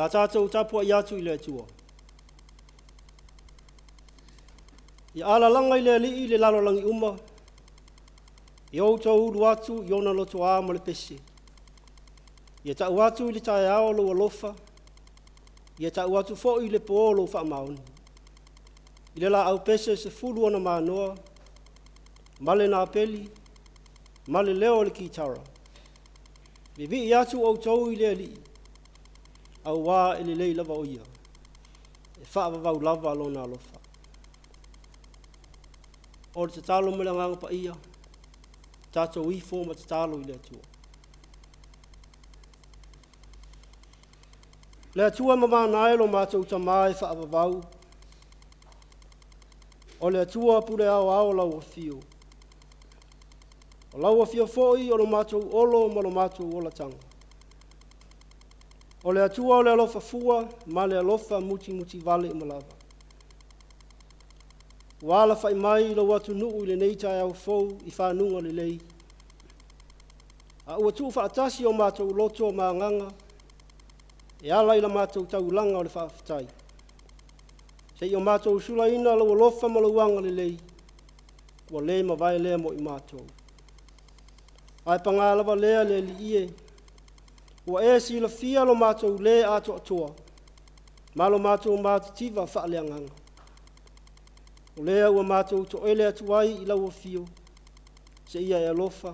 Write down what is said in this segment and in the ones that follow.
La tātou Tapuaiga atu I le atua. I ala langa I le alii le lalolangi uma. I outou ulu atu I ona loto a mo le pese. I tau atu I le Taeao lo alofa. I tau atu fo I le po lo wha mauni. I le la au pese se fulu ona manoa. Male na peli. Male leo le kitara. Vivi I atu outou I le alii. Au wā ele lei lava o ia. E whaavavau lava alona alofa. O le tatalo me le nganga pa ia. Tātou I fō ma tatalo I le atua. Le atua mamānae lo mātou tamā e whaavavau. O le atua pure ao lau a fio. O lau a fio fōi o lo mātou olo ma lo mātou ola tanga. O le atua o le alofa fua, ma le alofa muti vale I malava. Wala fai mai lo watu nuu I le nei Taeao fou I whanunga le lei. A ua tuu whaatasi o mātou loto o maanganga, e ala I la mātou taulanga o le whaafitai. Se I o mātou sulaina lo alofa malauanga le lei, kua le ma vai lea mo I mātou. Ai pangalawa lea le li ie, ua e si la fia lo mātou le ato atoa, ma lo mātou mātitiva whaaleanganga. O lea ua mātou to ele atuai I lau fio, se ia e alofa,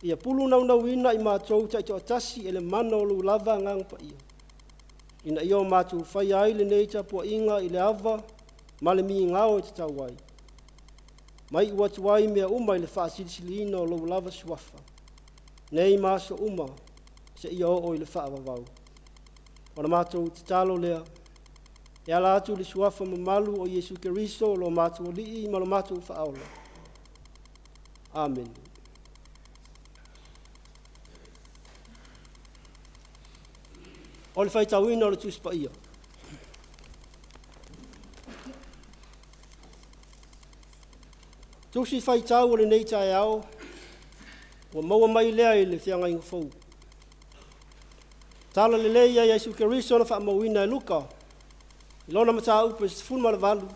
ia pulu nau ina I mātou taito atasi ele mana o lu lava ngang pa ia. Ina ia o mātou whai ai le nei Tapuaiga I le ava, ma le mi ngao e te tauai. Mai ua tuai mea uma I le whaasilisiliina o lu lava suafa. Nei māso uma, se ia o I le whaavavau. O na mātou te talo lea, e ala atu le suafa mamalu o Yesu Keriso lo mātou lii ma lo mātou whaaola. Amen. O le whaitauina o le tuspa ia. Tusi whaitau o le nei Taeao, ua maua mai lea I le whianga inga fau. Tala le leia Yesu Keriso na whaamauina e luka. I lona mata upu e sifunu ma le valu.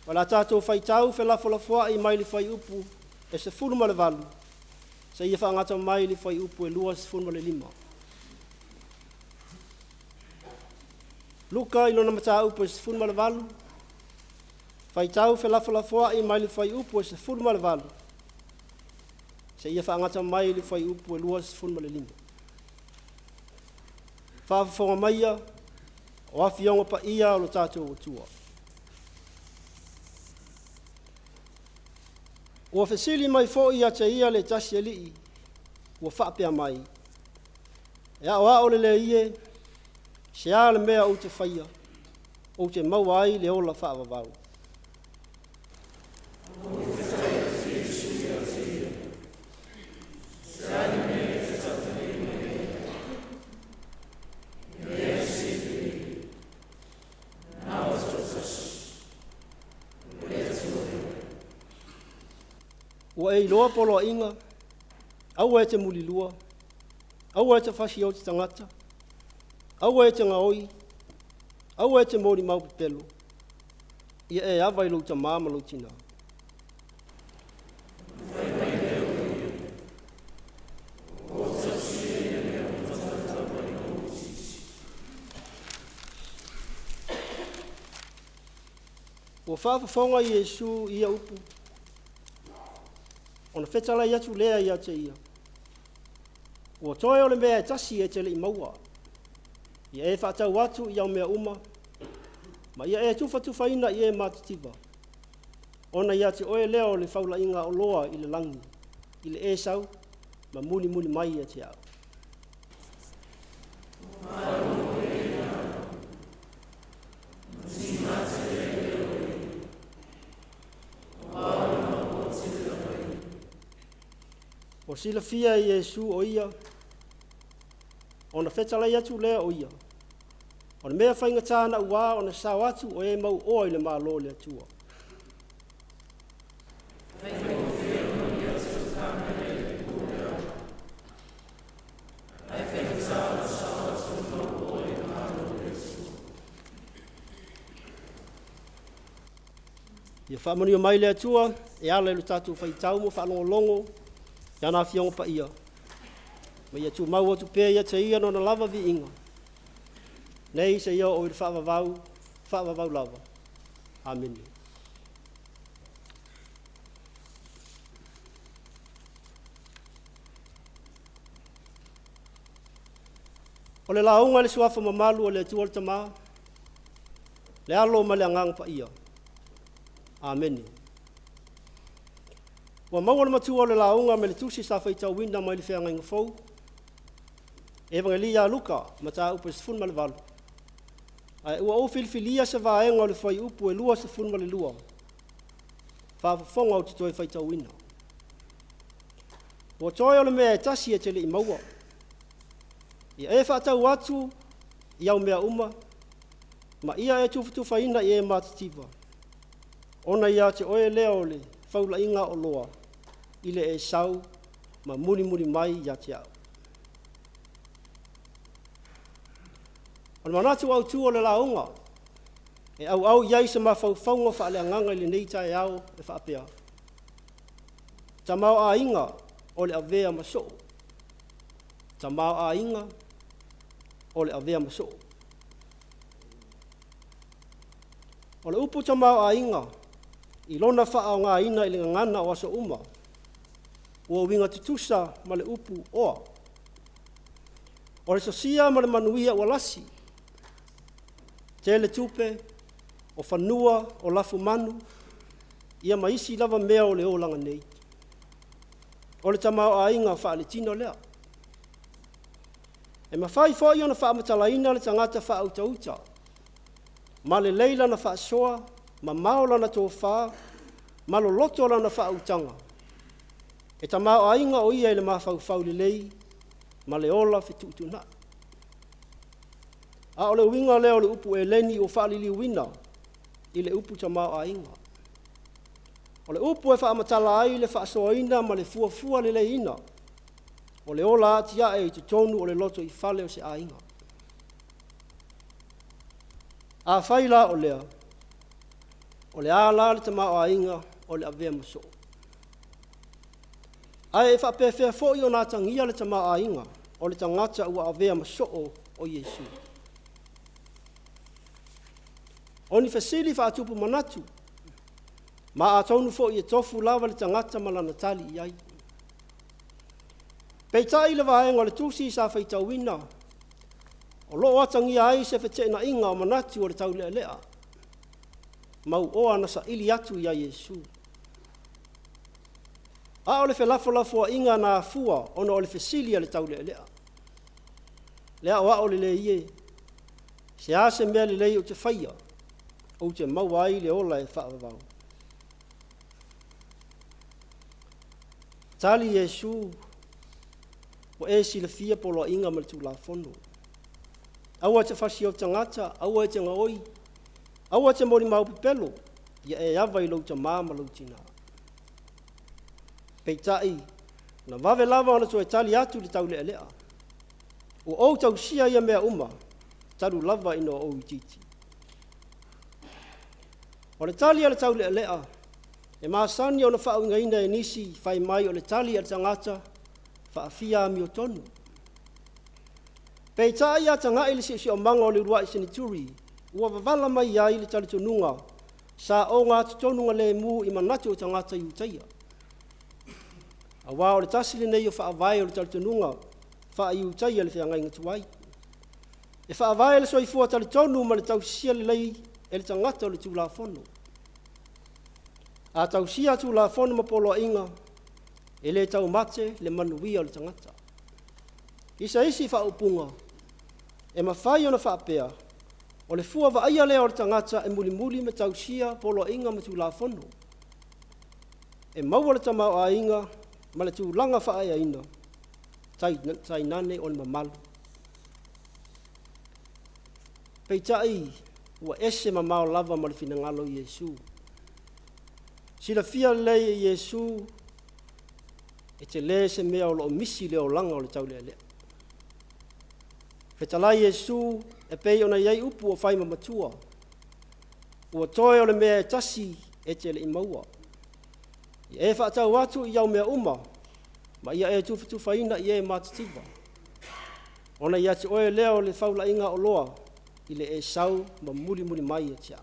Wala tātou whaitau whe lafolafoa I mai le whai upu e sifunu ma le valu. Sa ia whaangata mai le whai upu e lua sifunu ma le lima. Luka I lona mata upu e sifunu ma le valu. Whaitau whe lafolafoa I mai le whai upu e sifunu ma le valu. Sa ia whaangata mai le whai upu e lua sifunu ma le lima. Whaafafonga maia, o awhionga pa ia o lo tātou o tua. Ua whesili mai fo ia te ia le tasi e lii, ua whaapea mai. E a o le ie, se a le mea o te whaia, o te mauai le ola whaavavau. Ua e loa polo a inga, au e te mulilua, au e te whasi o te tangata, au e te ngaoi, au e te mori maupepelo, ia e awa I louta māma loutina. Ua whaafafonga I Yesu ia upu, ona whetala I atu lea I ate ia. Ua toe o le mea e tasi e te le I maua. Ia e whaatau atu I au mea uma, ma ia e tufa ina I e mātitiva. Ona ia te oe leo le whaula inga o loa I le langi, I le e sau, ma muli mai e te au. O sila fia i Yesu o ia, o na whetalai atu lea o ia. O na mea whainga tāna ua o na sao atu o e mau oa i le maa lo le atua. Ia whaamani o mai le atua, e ala ilu tātou whaitau mo whaalongolongo, ia nā whiongo pa ia. Ma ia tu mau atu pēr ia te ia no na lava vi inga. Nei se ia o i whaavavau lava. Amen. O le launga le suafa mamalu o le atua le tamaa, le alo ma le angang pa ia. Amen. Wa maua le matua o le launga me le tusi sa whaitau winda mai le whianga inga fau. Evangelia Luka, mata upa se fun ma le valu. Ai ua o filifilia se vaenga o le whai upu e lua se fun ma le lua. Whaafafonga o titoi whaitau winda. Ua toi o le mea e tasi e tele i maua. Ia e whaatau atu, i au mea uma, ma ia e tufutufa ina i e matativa. Ona ia te oe leo le whaula inga o loa, ile e sau, ma muni mai ia te au. Ona manatu au tu o le launga, e au iai se ma whauwhaunga wha le anganga i le nei Taeao e whaapea. Ta mau a inga o le avea maso. Ta mau a inga o le avea maso. O le upu ta mau a inga, i lona wha o ngā ina i le ngana o asa uma, ua winga tutusa ma le upu oa. O le sosia ma le manuia ua lasi, tele tupe, o whanua, o lafu manu, ia maisi lava mea o le olanga nei. O le tamau a inga wha le tino lea. E mawhai fōi ona wha amatalaina le tangata wha auta. Ma le leila na wha soa, ma maola na tō wha, ma lo loto la na wha autanga. E tamau a inga o ia i le mawhau le lei, ma le ola whitutuna. A o le winga leo le upu e leni o whaalili wina, i le upu tamau a inga. O le upu e wha amatala ai le wha soaina ma le fuafua le leina, o le ola atia e te tonu o le loto i whale o se a inga. A whaila o lea, o le ala le tamau a inga, o le avea maso. Ai e whapewhea fōi o nā tangia le tamau a inga, o le tangata ua avea maso o Yesu. O ni fasili whaatupu manatu, ma a taunu fōi e tofu lava le tangata malana tali i ai. Peitai le vaenga o le tusi sa whaitau wina, o loo atangia ai se whetena inga o manatu o le tau lea lea. Mau oa na sa ili atu ia Yesu. A o le whelafo inga na fua ona o le fesilia le tau lea lea. Lea o a o le le ie, se a se mea le lei o te whaia, o te mawai le ola e whaavavau. Tali Yesu, o e si le fia polo inga ma le tū la fono. Aua te whasi o tangata, aua e te ngaoi, aua te mori mau pipelo, ia e awa i lau te māma lau tina. Peitai, na wawe lava ona to e tali atu le tau lea lea. O au tau sia ia mea uma, taru lava ino o uititi. O le tali a le tau lea lea, e maasani o na whao ingaina e nisi whai mai o le tali a le tangata, whaafia mi o tonu. Peitai a tanga ili si o manga o le urua i senituri, ua wavala mai ai le tali tonunga, sa o ngā tonunga le mu i manatu o tangata i utaia. A wā o le tasili nei o whaavai o le tali tonunga, wha i utaia le whiangai ngatuai. E whaavai le soifua tali tonu ma le tau sia le lei e le tangata o le tūla fono. A tau sia tūla fono ma polo inga, e le tau mate le manuia o le tangata. Isa isi whaupunga, e mawhai o na whaapea, o le fua wa aia lea o le tangata e muli me tau sia polo inga ma tūla fono. E maua le tamau a inga, ma le tūlanga whaaeaina, tai nane o le mamalu. Peitai, ua ese mamao lava ma le finangalo i Iesu. Sila fia lei i Iesu, e te le se mea o lo misi le o langa o le tau lea lea. Fetalai Iesu, e pei ona iai upu o whaima matua. Ua toe o le mea e tasi e te le imaua. I e whaatau atu i au mea uma, ma ia e tuwhitu whaina i e mātativa. Ona ia te oe leo le whaula inga o loa, i le e sau ma muli mai e tia.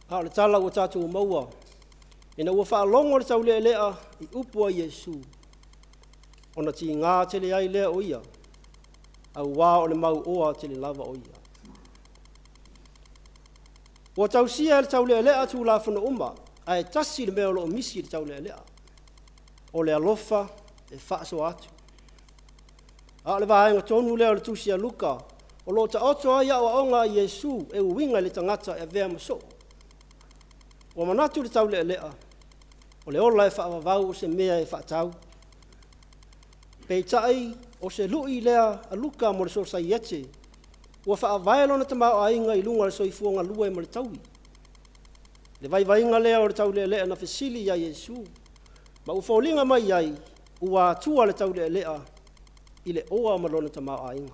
A le tala ua tātou maua, ina ua whaalongo le tau lea lea i upu a Iesu. Ona ti ngā tele ai lea o ia, au wā o le mau oa tele lava o ia. Ua tau sia le tau lea lea tu la whana uma, a e tasi le mea o misi le tau lea lea. O le alofa e whaaso atu. A le vaenga tonu lea o le tusia luka, o lo ta oto ai au aonga i Iesu e uwinga le tangata e vea maso. Ua manatu le tau lea lea, o le ola e whaavavau o se mea e whaatau. Peitai o se lui lea a luka mo le so sai ete, ua whaavaelo na tamau a inga i lunga le soifuanga lua e mo le taui. Le vai inga lea o le tau lea lea na fesili ya Iesu, ma ufolinga mai ai, ua atua le tau lea lea, i le oa malona tamau a inga.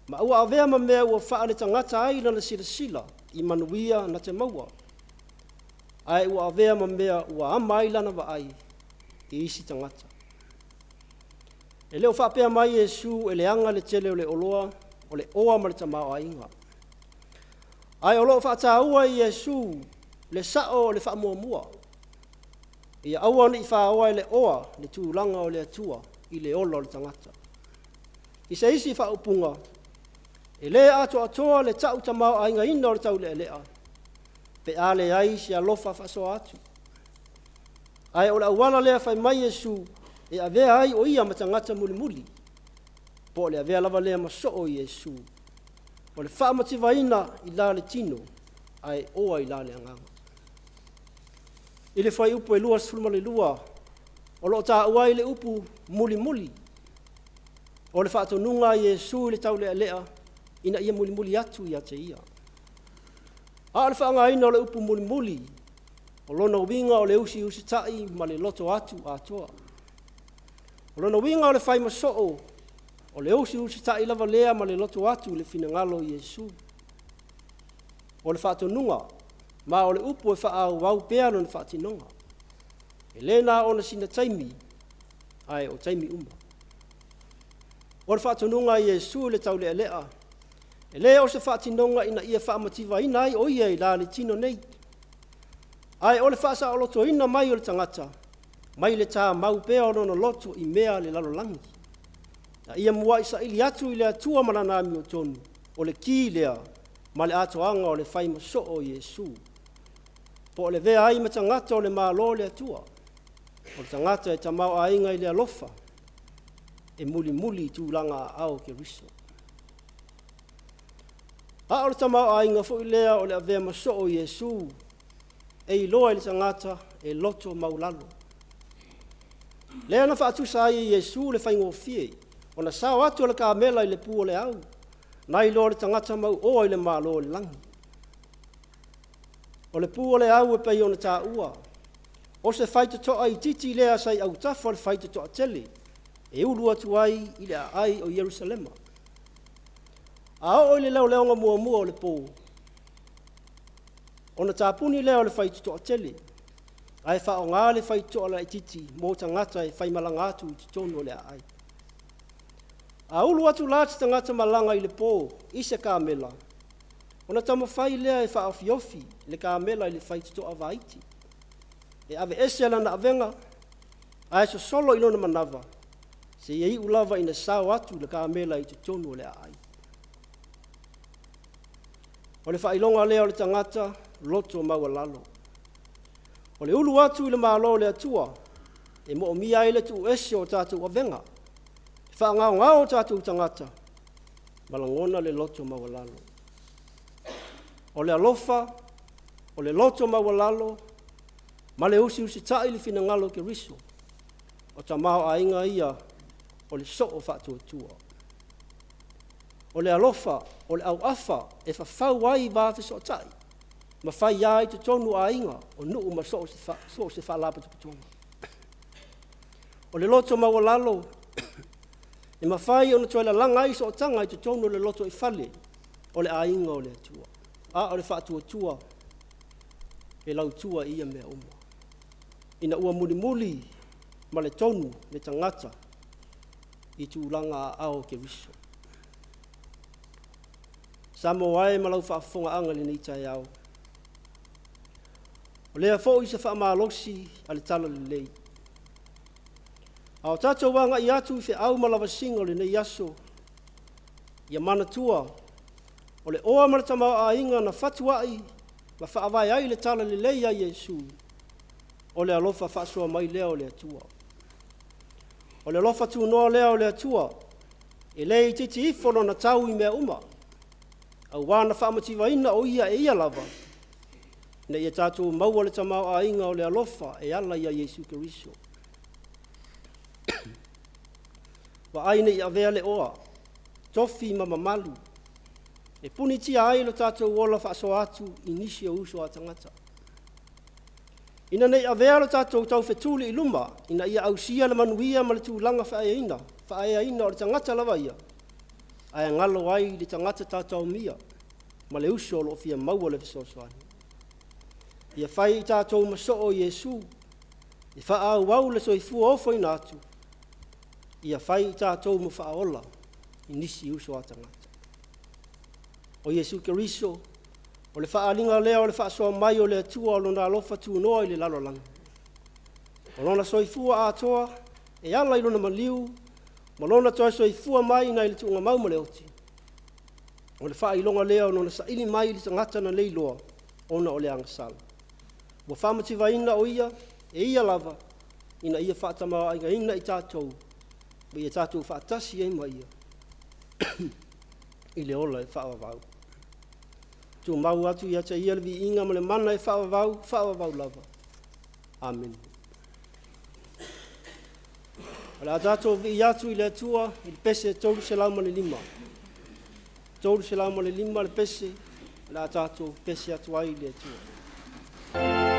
Ma ua avea ma mea ua wha le tangata ai na sila i manuia na te maua. Ai ua avea ma mea ua ama ai lana wa ai i isi tangata. E leo whapea mai Iesu e le anga le tele o le oloa o le oa ma le tamau a inga. Ai o loo whaataua i Iesu le sao o le whaamuamua. Ia aua ni i whaoa i le oa le tūlanga o le atua i le ola o le tangata. I se isi whaupunga, e le ato atoa le tau tamau a inga ina o le tau lea lea, pe a le ai si alofa whaso atu. Ai o le awala lea whai mai Iesu, e avea ai o ia matangata muli. Po le avea lava lea maso o Iesu. O le whaamativa ina i la le tino, ai oa i la le anganga. I le whai upu e lua sfulma le lua, o lo ta uai le upu muli. O le whaatonunga Iesu i le tau lea lea, ina ia muli atu i ate ia. A le whaanga ina o le upu muli, o lona winga o le usi tai ma le loto atu atoa. O lona winga o le whai masoo, o le usi tai lava lea ma le loto atu le finangalo Iesu. O le whaatonunga, ma o le upu e whaau wau pea no le whaatinonga. E lena o na sina taimi, ai o taimi uma. O le whaatonunga Iesu le tau lea lea, e lea o se whaatinonga ina ia whaamativa ina ai o ia i la le tino nei. Ai o le whaasa o loto ina mai o le tangata, mai le tā mau pea o nono loto i mea le lalolangi. Na ia mua isa ili atu i le atua mananami o tonu, o le ki lea, ma le atoanga o le whai maso o Iesu. Po le vea ai ma tangata o le malo le atua, o le tangata e tamau a inga i le alofa, e muli tūlanga au ke riso. A o le tamau a inga fo i lea o le avea maso o Iesu, e i loa i le tangata e loto maulalo. Lea na whaatusa ai Iesu le whaingofie, o na sao atu o le kāmela i le pū o le au, na i loa le tangata mau oa i le malo o le langi. O le pū o le au e pei o na tā ua, o se whaita toa i titi lea sai au tafa o le whaita toa tele, e ulu atu ai i le ai o Yerusalema. A o le leo leonga mua o le pō. O na tāpuni leo le whaita toa tele, ai wha o ngā le whaita toa la i titi, mō tangata e whai malanga atu i tonu o le ai. A ulu atu lāti tangata malanga i le pō, i se kāmela. O na tama whai lea e wha awhiofi, le kāmela i le whaita toa vaiti. E ave ese ala na avenga, ai so solo ino na manava, se iei ulava ina sao atu le kāmela i te tonu o le ai. O le whailonga lea o le tangata, loto maua lalo. O le ulu atu i le malo le atua, e mo o mia i le tu ese o tātou avenga. Whaangao o tātou tangata, malangona le loto maua lalo. O le alofa, o le loto maua lalo, Ma le usi tai le finangalo ke riso. O tamao ainga ia o le so o whatuatua. O le alofa, o le au afa, e whawhau ai ba te so tai. Ma whai ai te tonu ainga o nuu ma so se whalapa te putonga. O le loto mawalalo, e ma whai o na tuaila langa i so tanga i te tonu le loto i whale, o le ainga o le atua. O le whatuatua, e lau tua ia mea uma. Ina ua muli ma le tonu me tangata i tūlanga ao ke riso. Samoa e malau whaafonga anga le nei Taeao. O lea fo i se whaamalosi a le tala le lei. A o tātou wanga i atu i au malawa singo le nei aso. Ia manatua. O le oa maratama a inga na fatuai ma whaawai ai le tala le lei a Yesu. O le alofa whaasua mai lea o le atua. O le alofa tu noa lea o le atua. E lei titi ifono na tau i mea uma. Au wana whaamatiwa ina o ia e ia lava. Na ia tātou maua le tamau a inga o le alofa e ala ia Yesu Keriso. Wa aina i avea le oa. Tofi ma mamalu. E puni tia ai lo tātou wola whaaso atu i nisi o uso a tangata. Ina nei avea lo tātou tau whetuli i luma. Ina ia ausia le manuia ma le tūlanga whaeaina. Whaeaina o le tangata lawa ia. Ai ngalo ai le tangata tātou mia. Ma le uso lo fia maua le visosoani. Ia whai i tātou maso o Yesu. I wha au wau le soifua ofo ina atu. Ia whai i tātou mo whaola. I nisi uso a tangata. O Yesu Keriso, o le whaalinga lea o le whaasoa mai o le atua o lona alofa tu noa i le lalolanga. O lona soifua atoa, e ala i lona maliu, ma lona toa soifua mai na i le tuunga mau ma le oti. O le whailonga lea o lona saili mai i le tangata na leiloa, ona o le angasala. Wa whamatiwa ina o ia, e ia lava, ina ia whaatama inga ina i tātou, ma ia tātou whaatasi e mai ia. I le ola e whaavavau. Tu mau atu i ata ia levi inga ma le mana e whaavavau lava. Amen. Ala tātou vi atu i le atua, i le pese tolu se lauma le lima. Tolu se lauma le lima le pese, ala tātou pese atu ai le atua. Oh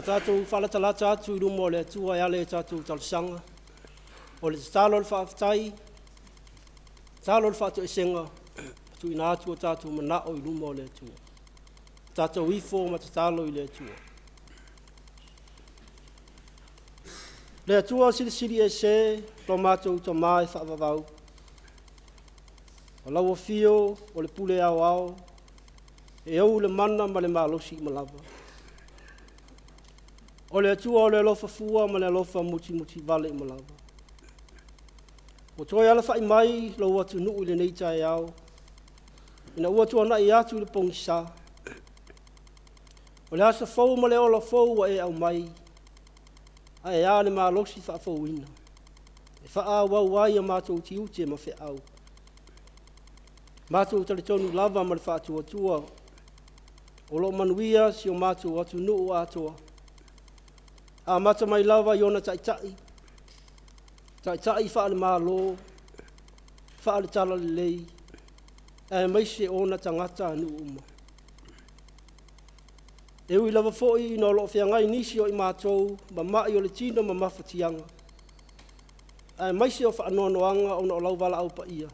tātou whalatalata atu I rumo le atua e ale tātou talasanga. O le tālo le whaaftai, tālo le whaatu esenga, tu ina atua tātou manao I rumo le atua. Tātou ifo ma te tālo I le atua. Le atua siri e se, lo mātou ta mai whaavavau. O laua fio, o le pule au au, e au le mana ma le malosi I malava. O le atua o le alofa fua ma le alofa muti vale I malava. O toi ala whai mai lo watu nuu I le nei Taeao. Ina ua tua na I atu le pongisa. O le asa fau ma le ola fau wa e au mai. A e a le malosi wha fau ina. E wha wau wai a mātou ti ute ma whi au. Mātou tali tonu lava ma le wha atua. O lo manuia si o mātou watu nuu atoa. A mata mai lava I ona taitai. Taitai wha le malo. Wha le tala le lei. E mai se ona tangata anu uma. E ui lava foi I no lo whiangai nisi o I mātou. Ma mai o le tino ma mawhatianga. E mai se o wha anoanoanga o no lau wala au pa ia.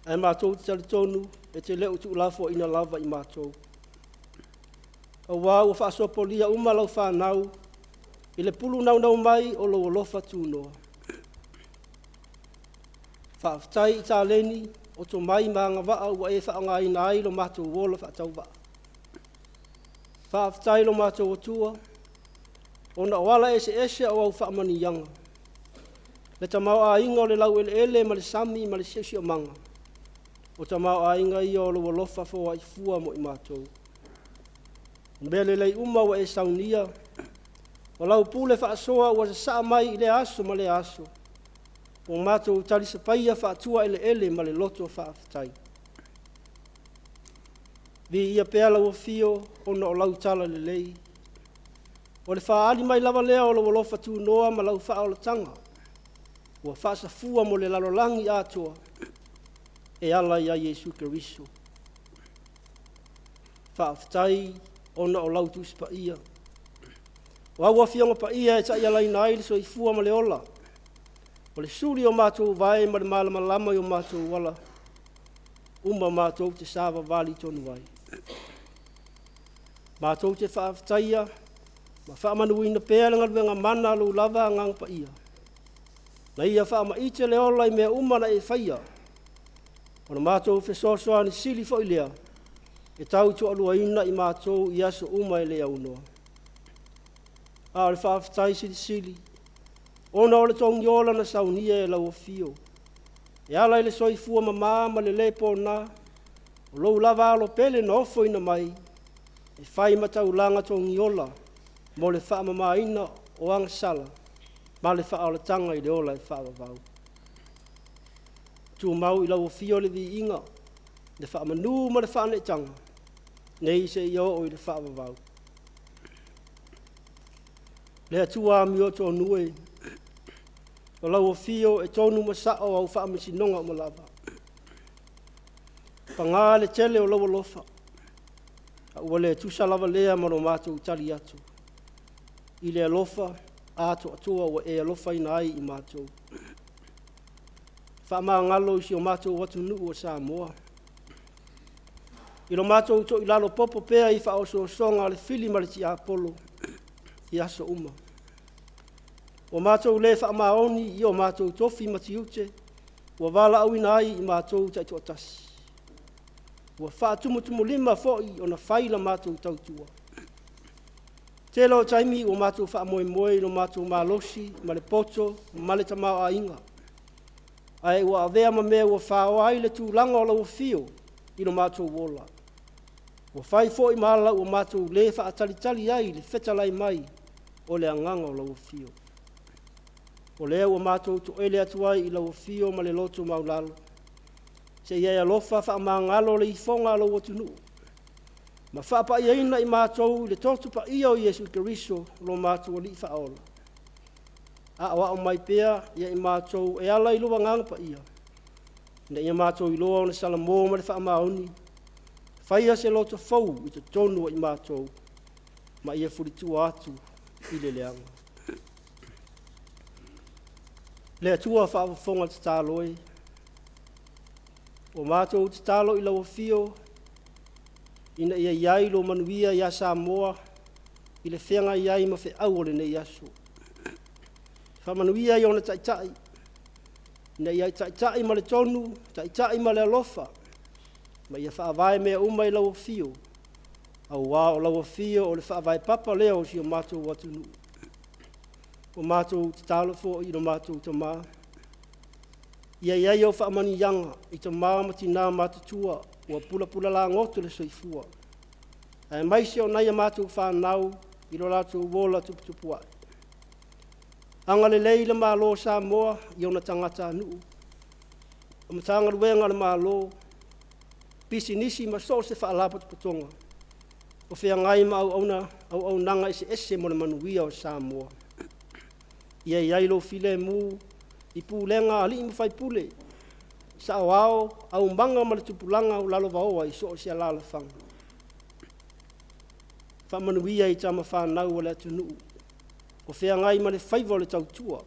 E mātou te tali tonu. E te leo tu lafo ina lava I mātou. O wau o whaasopo lia uma lau whanau. I le pulu nau mai o lo lofa tūnoa. Whaaftai I tā leni o tō mai maanga waa ua e whaangai nai lo mātou wola whaatau waa. Whaaftai lo mātou o tua. O na wala ese o au whaamani yanga. Le ta mau a inga o le lau ele ma le sami ma le sesi o manga. O ta mau a inga I o lo lofa fo I fua mo I mātou. Mbele lei uma wa e saunia. O lau pule whaasoa ua sa mai I le aso ma le aso. O mātou tali sa paia whaatua ele ma le loto whaaftai. Vi ia pēa lau fio o na o lau tala le lei. O le whaali mai lava lea o lau lofa tu noa ma lau wha o la tanga. Ua whaasa fua mo le lalolangi atua. E ala ia Yesu Keriso. Whaaftai o na o lau tusi pa ia. Waua fionga pa ia e tai alai nai le so I fua ma le ola. O le suri o mātou vai ma le malama lama I o mātou wala. Uma mātou te sāwa vali tonu vai. Mātou te whaaftaia. Ma whaamanuina pēra ngaruenga mana lo lava ngang pa ia. Na ia whaama ite le ola I mea uma na e whaia. O na mātou whesoasoa ni sili fo I lea. E tau tu alua ina I mātou I aso uma e lea unoa. A le whaaftai sili. Ona o le tongi ola na saunia e lau o fio. E ala I le soifua ma le lepo na. O lou lava alo pele na ofo ina mai. E whai matau langa tongi ola. Mo le wha mama ina o anga sala. Ma le wha o le tanga I le ola e wha wavau. Tu mau I lau o fio le vi inga. Le wha manu ma le wha ne tanga. Nei se I o I le wha wavau. Le atua mi o tō nue. O lau o fio e tōnu masao au wha misinonga o malava. Pangā le tele o lau o lofa. A ua le tusa lava lea mano mātou tali atu. I le alofa, ato atua ua e alofa ina ai I mātou. Wha maa ngalo I si o mātou watu nuu o Samoa. I lo mātou to I lalo popo pēa I wha o songa le fili ma le ti apolo. I aso uma. O mātou le wha maoni I o mātou tofi matiute. Ua wala au ina ai I mātou taito atasi. Ua wha tumutumu lima foi o na whaila mātou tautua. Te lo taimi o mātou wha moe no mātou malosi, ma le poto, ma le tamau a inga. Ai ua avea ma mea ua whao ai le tūlanga o lau fio I no mātou wola. Ua whai foi maala o mātou le wha atalitali ai le whetalai mai o le anganga o lau fio. O lea ua mātou to ele atu ai I lau fio ma le loto maulalo. Se iai alofa wha maangalo le ifonga lau atunu. Ma wha pa iaina I mātou le totu pa ia o Yesu Keriso lo mātou li wha ola. A awa o mai pea ia I mātou e ala I lua ngang pa ia. Na ia mātou I loa o na salamo ma le wha maoni. Whaia se loto fau I te tonu I mātou. ma ia furitua atu i le leanga. Le atua whaafafonga te tālo e. O mātou te tālo i lau fio, ina ia iai lo manuia ia Samoa, i le whenga iai ma whe au ole nei aso. Whamanuia i ona taitai, ina ia taitai ma le tonu, taitai ma le alofa, ma ia whaavae mea uma i lau fio, au wā o lau fio o le whaavae papa leo si o mātou watunu. O mātou te tālo fo i no mātou te mā. Ia iai au whaamani yanga i te mā mati nā mātutua ua pula pula la ngoto le soifua. E maise o nai a mātou whanau i lo lātou wola tuputupu ai. Anga le leila mā lo Samoa i ona tangata nuu. O matanga ruenga le mā lo, pisi nisi ma so se whaalapa tuputonga. O whea ngai ma au nanga ese mo le manuia o Samoa. Ia iai lo file mu i pūlenga ali imu whai pule. Sa au au mbanga ma le tupulanga o lalo vaoa i so o sia lala whanga. Whamanuia i tama whanau o le atunuu. O whea ngai ma le whaiva o le tautua.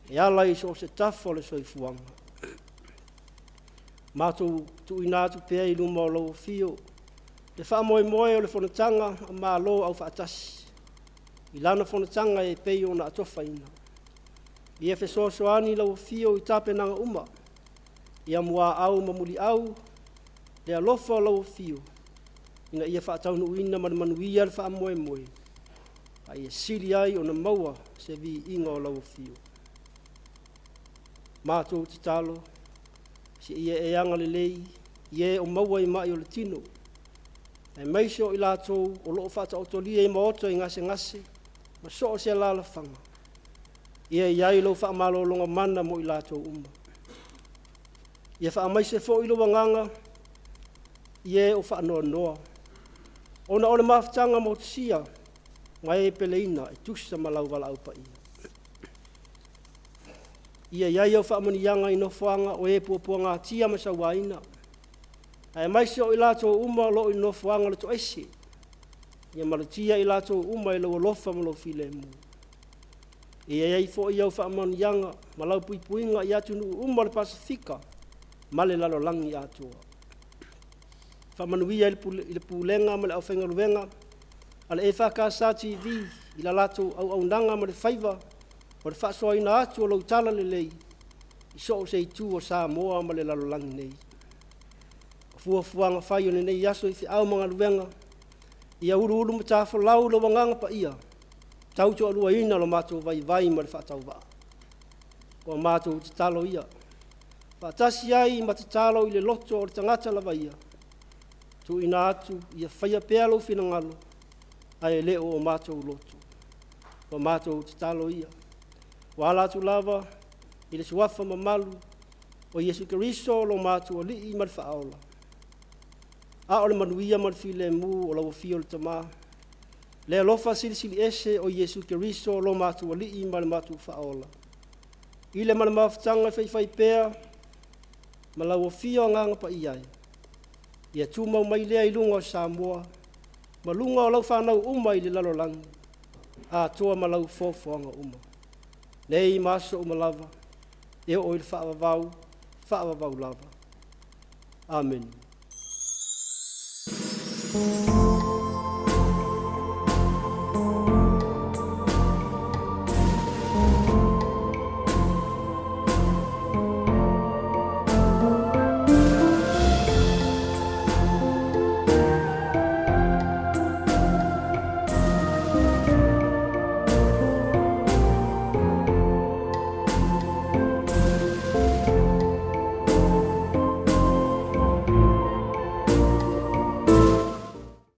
E ala i so o se tafo le soifuanga. Mātou tu inatu pēa i luma o lau fio. Le whaamoe moe o le whanatanga a mā lo au whaatasi. I lana whanatanga e pei o na atofa ina. I e whesoasoani lau fio i tape nanga uma. I amua au mamuli au, le alofa lau fio. Ina ia whaataunu uina manuia le whaamoe moe. A ia siri ai o na maua se vi inga o lau fio. Mātou te talo, si ia e anga le lei, ia o maua i mai o le tino. E maiso i lātou o loo whata o tolia i maoto i ngase, ma so o se lala whanga. Ia iai lo whaamalo longa mana mo i lātou uma. Ia whaamaise fo i lo wanganga, ia o whaanoa noa. Ona ole mawhtanga mo tisia, ngai e peleina e tusa malau wala au pa ia. Ia iai o whaamani yanga i no whanga o e puapua ngā tia masa waina. E maise o i lātou uma lo i no whanga le to ese. Ia malatia i lātou uma i lo lofa mo lo file mu. Ia iai fo i au whaamani yanga, malau pui puinga i atunu uma le Pasifika, male lalo langi atua. Whamanuia i le pūlenga ma le au whengaruenga, ale EFKS TV i la lātou au nanga ma le whaiva, o le whaasoa ina atu o lau tala le lei, i so o se itu o Samoa ma le lalo langi nei. Fuafuanga whai o nei aso i au mga ruenga, ia uru ma tāwha lau lo wanganga pa ia, tautu alua ina lo mātou vai ma le whaatau waa. O mātou te talo ia. Whaatasi ai ma te talo i le loto o le tangata lava ia. Tu ina atu ia whaia pealo whinangalo, ai leo o mātou loto. O mātou te talo ia. Wala atu lava, i le suafa mamalu, o Yesu Keriso lo mātou o lii ma le whaaola. A o le manuia ma le file mu o lau fio le tamaa. Le alofa silisili ese o Yesu Keriso lo mātou o lii ma le mātou whaaola. I le mana mawhtanga whai pēa, ma lau o fio nganga pa iai. Ia tūmau mai lea i lunga o Samoa, ma lunga o lau whanau uma i le lalolangi, a toa ma lau fōwhanga uma. Nei maso uma lava, e o il whaavavau lava. Amen.